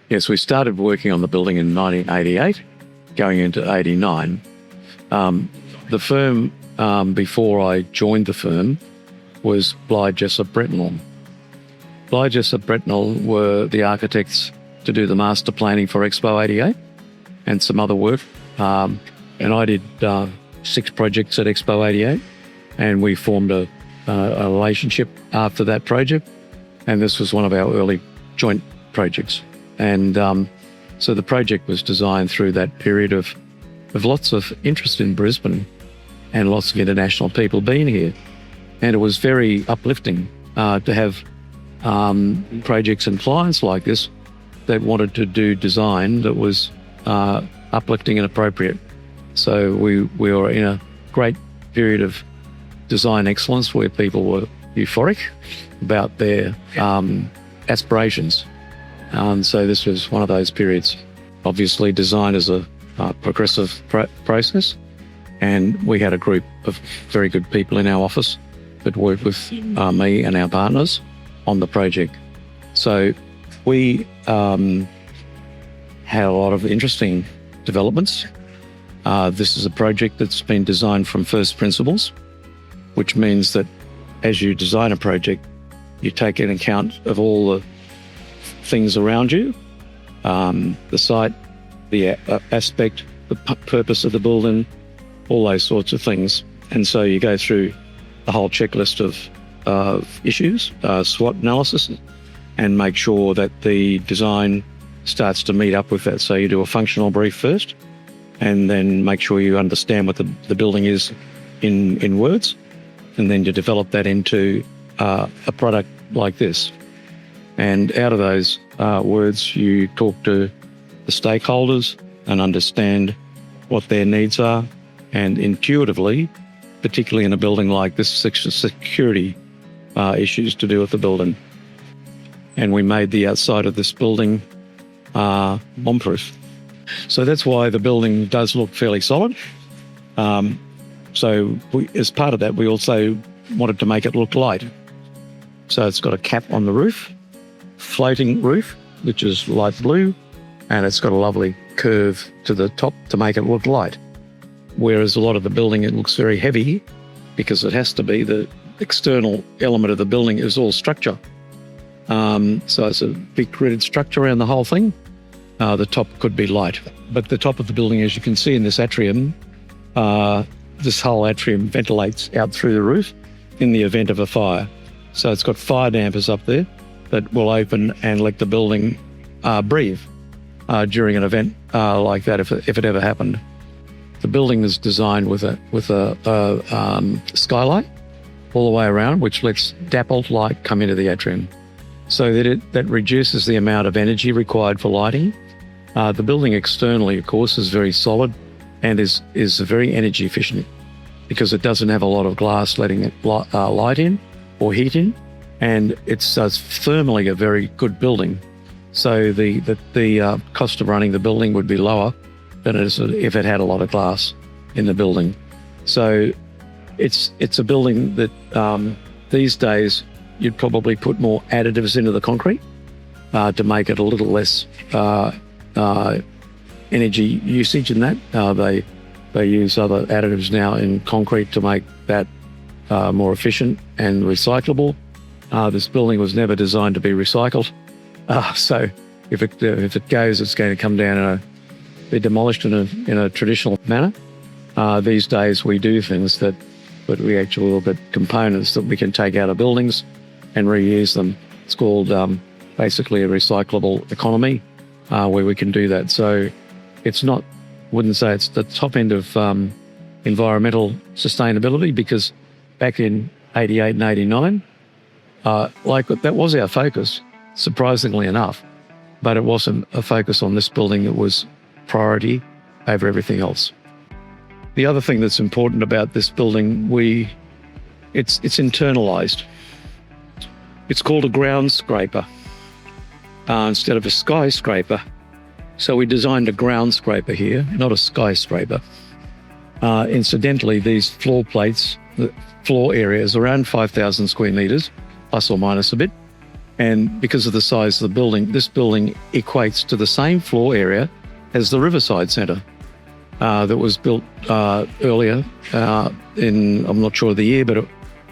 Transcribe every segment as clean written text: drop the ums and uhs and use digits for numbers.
Yes, we started working on the building in 1988, going into 89. The firm, before I joined the firm, was Bligh Jessup Robinson. Bligh Jessup Robinson were the architects to do the master planning for Expo 88 and some other work. And I did 6 projects at Expo 88, and we formed a relationship after that project. And this was one of our early joint projects. And so the project was designed through that period of lots of interest in Brisbane and lots of international people being here. And it was very uplifting to have projects and clients like this that wanted to do design that was uplifting and appropriate. So we were in a great period of design excellence where people were euphoric about their aspirations. And so this was one of those periods. Obviously, design is a progressive process, and we had a group of very good people in our office that worked with me and our partners on the project. So we had a lot of interesting developments. This is a project that's been designed from first principles, which means that as you design a project, you take into account of all the things around you, the site, the aspect, the purpose of the building, all those sorts of things. And so you go through the whole checklist of issues, SWOT analysis, and make sure that the design starts to meet up with that. So you do a functional brief first, and then make sure you understand what the building is in words, and then you develop that into a product like this. And out of those words, you talk to the stakeholders and understand what their needs are, and intuitively, particularly in a building like this, security issues to do with the building. And we made the outside of this building bomb-proof. So that's why the building does look fairly solid. So as part of that, we also wanted to make it look light. So it's got a cap on the roof, floating roof, which is light blue, and it's got a lovely curve to the top to make it look light. Whereas a lot of the building, it looks very heavy because it has to be. The external element of the building is all structure. So it's a big gridded structure around the whole thing. The top could be light. But the top of the building, as you can see in this atrium, this whole atrium ventilates out through the roof in the event of a fire. So it's got fire dampers up there that will open and let the building breathe during an event like that if it ever happened. The building is designed with a skylight all the way around, which lets dappled light come into the atrium, so that reduces the amount of energy required for lighting. The building externally, of course, is very solid and is very energy efficient because it doesn't have a lot of glass letting it light in or heat in, and it's thermally a very good building. So the cost of running the building would be lower than it is if it had a lot of glass in the building. So it's a building that these days you'd probably put more additives into the concrete to make it a little less energy usage in that. They use other additives now in concrete to make that more efficient and recyclable. This building was never designed to be recycled. So if it goes, it's going to come down and be demolished in a traditional manner. These days we do things that we actually look at components that we can take out of buildings and reuse them. It's called basically a recyclable economy where we can do that. So it's not, wouldn't say it's the top end of environmental sustainability, because back in 88 and 89, that was our focus, surprisingly enough, but it wasn't a focus on this building. It was priority over everything else. The other thing that's important about this building, it's internalised. It's called a ground scraper instead of a skyscraper. So we designed a ground scraper here, not a skyscraper. Incidentally, these floor plates, the floor area is around 5,000 square metres, plus or minus a bit. And because of the size of the building, this building equates to the same floor area as the Riverside Centre that was built earlier in, I'm not sure of the year, but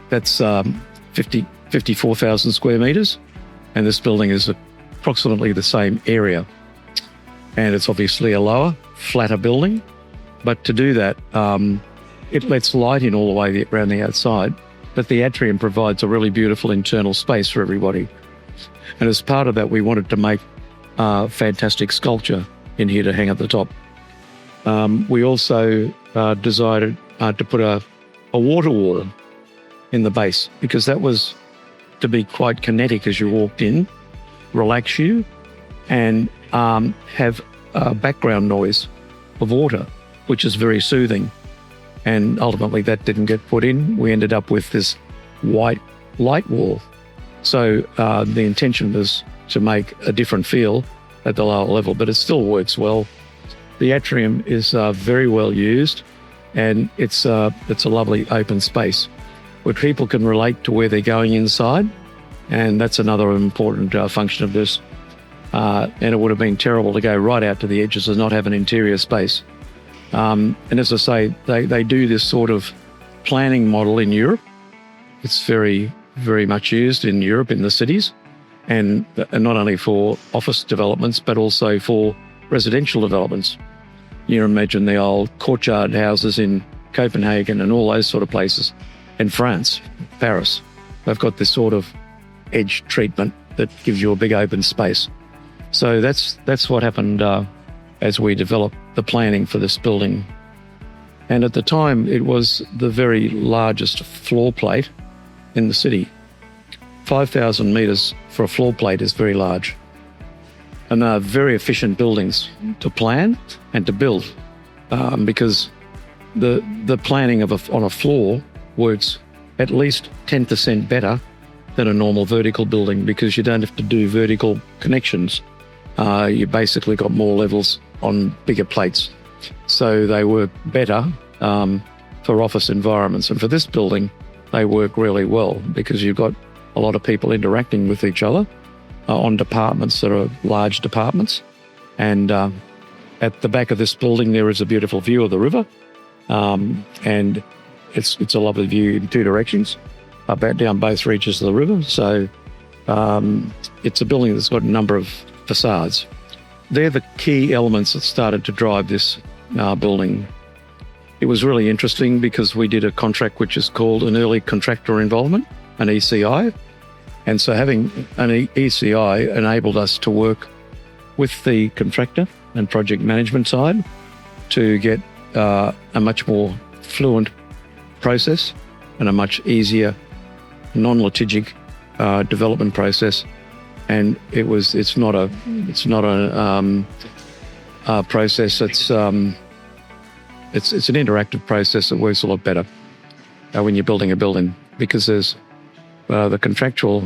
that's 54,000 square metres. And this building is approximately the same area. And it's obviously a lower, flatter building. But to do that, it lets light in all the way around the outside. But the atrium provides a really beautiful internal space for everybody. And as part of that, we wanted to make fantastic sculpture in here to hang at the top. We also decided to put a water wall in the base, because that was to be quite kinetic as you walked in, relax you, and have background noise of water, which is very soothing. And ultimately that didn't get put in. We ended up with this white light wall. So the intention was to make a different feel at the lower level, but it still works well. The atrium is very well used, and it's a lovely open space where people can relate to where they're going inside, and that's another important function of this. And it would have been terrible to go right out to the edges and not have an interior space. And as I say, they do this sort of planning model in Europe. It's very, very much used in Europe in the cities, and not only for office developments, but also for residential developments. You imagine the old courtyard houses in Copenhagen and all those sort of places. In France, Paris, they've got this sort of edge treatment that gives you a big open space. So that's what happened as we developed the planning for this building. And at the time, it was the very largest floor plate in the city. 5,000 metres for a floor plate is very large. And they're very efficient buildings to plan and to build, because the planning on a floor works at least 10% better than a normal vertical building, because you don't have to do vertical connections. You basically got more levels on bigger plates. So they work better for office environments. And for this building, they work really well, because you've got a lot of people interacting with each other on departments that are large departments. And at the back of this building, there is a beautiful view of the river. And it's a lovely view in two directions, down both reaches of the river. So it's a building that's got a number of facades. They're the key elements that started to drive this building. It was really interesting because we did a contract which is called an early contractor involvement, an ECI. And so having an ECI enabled us to work with the contractor and project management side to get a much more fluent process and a much easier non-litigic development process. And it's not a process. It's an interactive process that works a lot better when you're building a building, because there's the contractual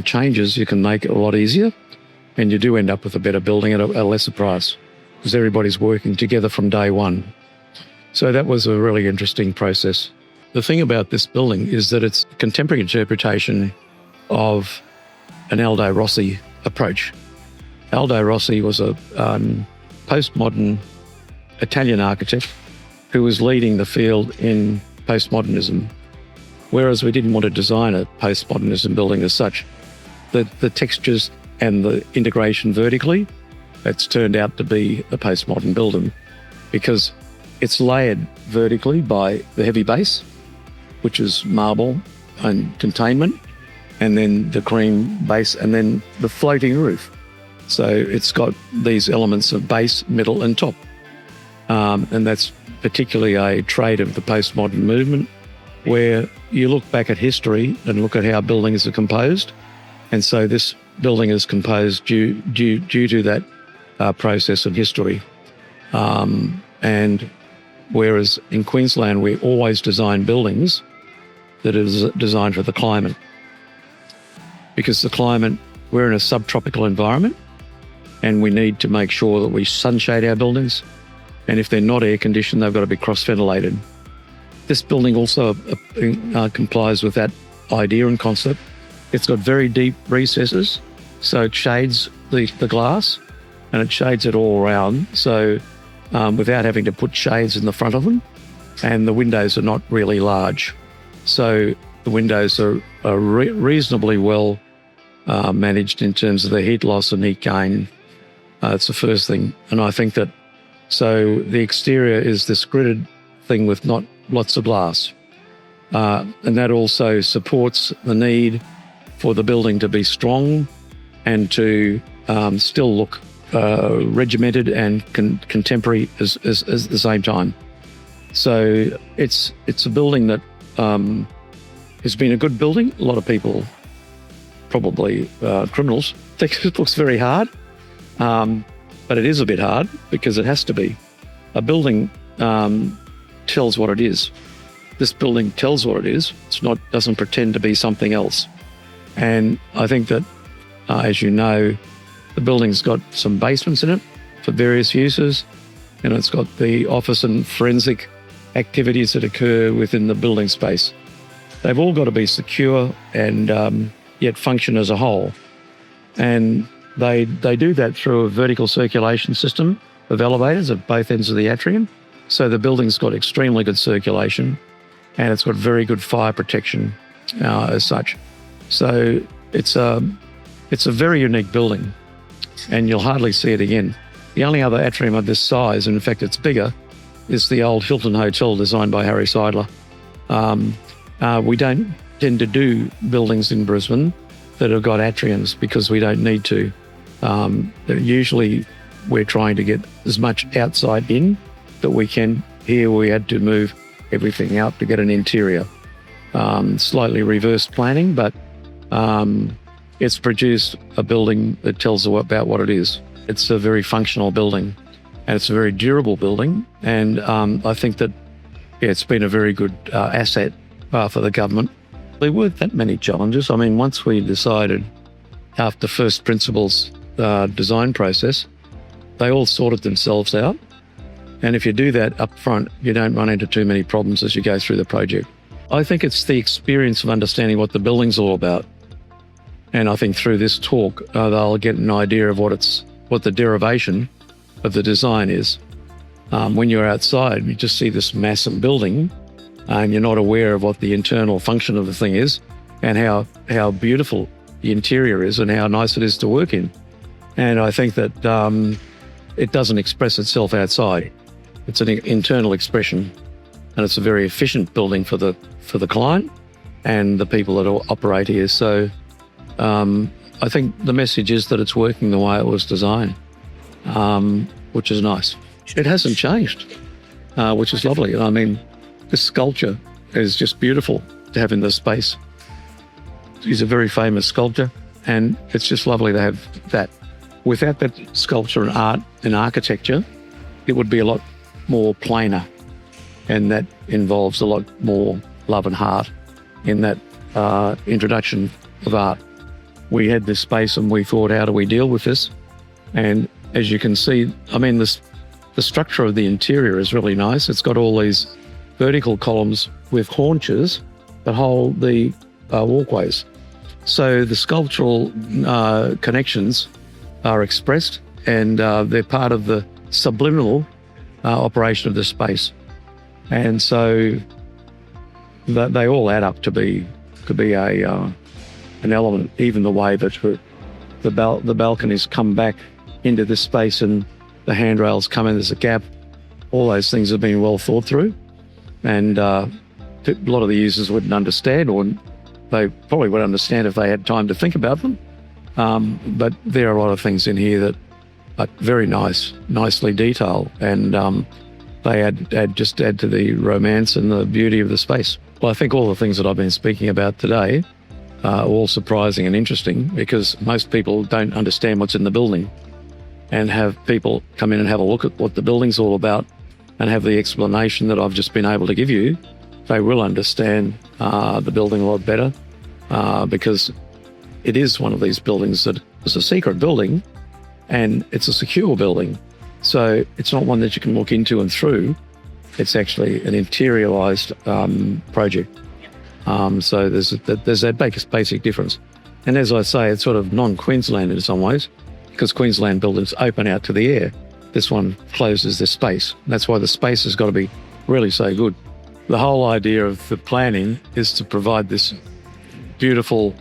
changes you can make it a lot easier, and you do end up with a better building at a lesser price, because everybody's working together from day one. So that was a really interesting process. The thing about this building is that it's a contemporary interpretation of an Aldo Rossi approach. Aldo Rossi was a postmodern Italian architect who was leading the field in postmodernism, whereas we didn't want to design a postmodernism building as such. The textures and the integration vertically, it's turned out to be a postmodern building, because it's layered vertically by the heavy base, which is marble and containment, and then the cream base, and then the floating roof. So it's got these elements of base, middle and top. And that's particularly a trait of the postmodern movement, where you look back at history and look at how buildings are composed. And so this building is composed due to that process of history. And whereas in Queensland, we always design buildings that is designed for the climate. Because the climate, we're in a subtropical environment, and we need to make sure that we sunshade our buildings. And if they're not air conditioned, they've got to be cross-ventilated. This building also complies with that idea and concept. It's got very deep recesses, so it shades the glass, and it shades it all around, so without having to put shades in the front of them. And the windows are not really large. So the windows are reasonably well managed in terms of the heat loss and heat gain. That's the first thing. And I think that, so the exterior is this gridded thing with not lots of glass. And that also supports the need for the building to be strong and to still look regimented and contemporary at the same time. So it's a building that has been a good building. A lot of people, probably criminals, think it looks very hard, but it is a bit hard because it has to be. A building tells what it is. This building tells what it is. Doesn't pretend to be something else. And I think that, as you know, the building's got some basements in it for various uses, and it's got the office and forensic activities that occur within the building space. They've all got to be secure and yet function as a whole. And they do that through a vertical circulation system of elevators at both ends of the atrium. So the building's got extremely good circulation, and it's got very good fire protection as such. So it's a very unique building, and you'll hardly see it again. The only other atrium of this size, and in fact it's bigger, is the old Hilton Hotel designed by Harry Seidler. We don't tend to do buildings in Brisbane that have got atriums because we don't need to. Usually we're trying to get as much outside in that we can. Here we had to move everything out to get an interior. Slightly reversed planning, but it's produced a building that tells about what it is. It's a very functional building, and it's a very durable building. And I think that it's been a very good asset for the government. There weren't that many challenges. I mean, once we decided after first principles design process, they all sorted themselves out. And if you do that up front, you don't run into too many problems as you go through the project. I think it's the experience of understanding what the building's all about. And I think through this talk, they'll get an idea of what the derivation of the design is. When you're outside, you just see this massive building, and you're not aware of what the internal function of the thing is, and how beautiful the interior is, and how nice it is to work in. And I think that it doesn't express itself outside. It's an internal expression, and it's a very efficient building for the client and the people that operate here. So I think the message is that it's working the way it was designed, which is nice. It hasn't changed, which is lovely. And I mean, this sculpture is just beautiful to have in this space. He's a very famous sculptor, and it's just lovely to have that. Without that sculpture and art and architecture, it would be a lot more plainer, and that involves a lot more love and heart in that introduction of art. We had this space and we thought, how do we deal with this? And as you can see, I mean, the structure of the interior is really nice. It's got all these vertical columns with haunches that hold the walkways. So the sculptural connections are expressed, and they're part of the subliminal operation of the space. And so they all add up to be an element, even the way that the balconies come back into this space and the handrails come in, there's a gap. All those things have been well thought through, and a lot of the users wouldn't understand, or they probably would understand if they had time to think about them. But there are a lot of things in here that are very nicely detailed, and they add to the romance and the beauty of the space. Well, I think all the things that I've been speaking about today are all surprising and interesting, because most people don't understand what's in the building, and have people come in and have a look at what the building's all about and have the explanation that I've just been able to give you. They will understand the building a lot better, because it is one of these buildings that is a secret building, and it's a secure building. So it's not one that you can look into and through. It's actually an interiorized project. So there's that basic difference. And as I say, it's sort of non-Queensland in some ways, because Queensland buildings open out to the air. This one closes the space. That's why the space has got to be really so good. The whole idea of the planning is to provide this beautiful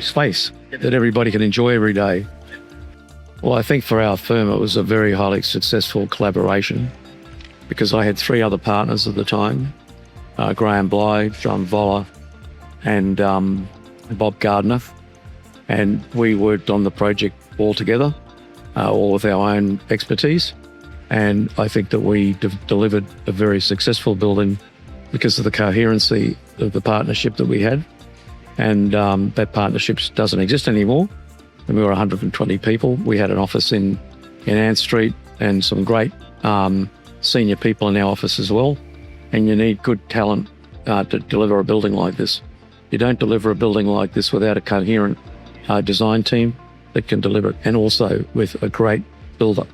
space that everybody can enjoy every day. Well, I think for our firm, it was a very highly successful collaboration because I had 3 other partners at the time, Graham Bligh, John Voller, and Bob Gardner. And we worked on the project all together, all with our own expertise. And I think that we delivered a very successful building because of the coherency of the partnership that we had. And that partnership doesn't exist anymore. And we were 120 people. We had an office in Ann Street and some great senior people in our office as well. And you need good talent to deliver a building like this. You don't deliver a building like this without a coherent design team that can deliver it, and also with a great builder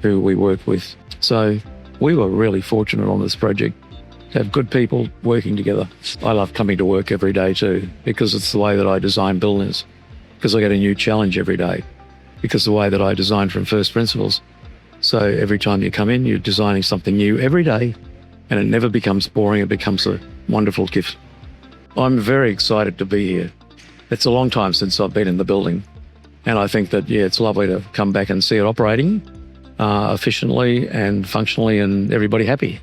who we work with. So we were really fortunate on this project to have good people working together. I love coming to work every day too, because it's the way that I design buildings, because I get a new challenge every day, because the way that I design from first principles. So every time you come in, you're designing something new every day, and it never becomes boring. It becomes a wonderful gift. I'm very excited to be here. It's a long time since I've been in the building, and I think that, it's lovely to come back and see it operating efficiently and functionally and everybody happy.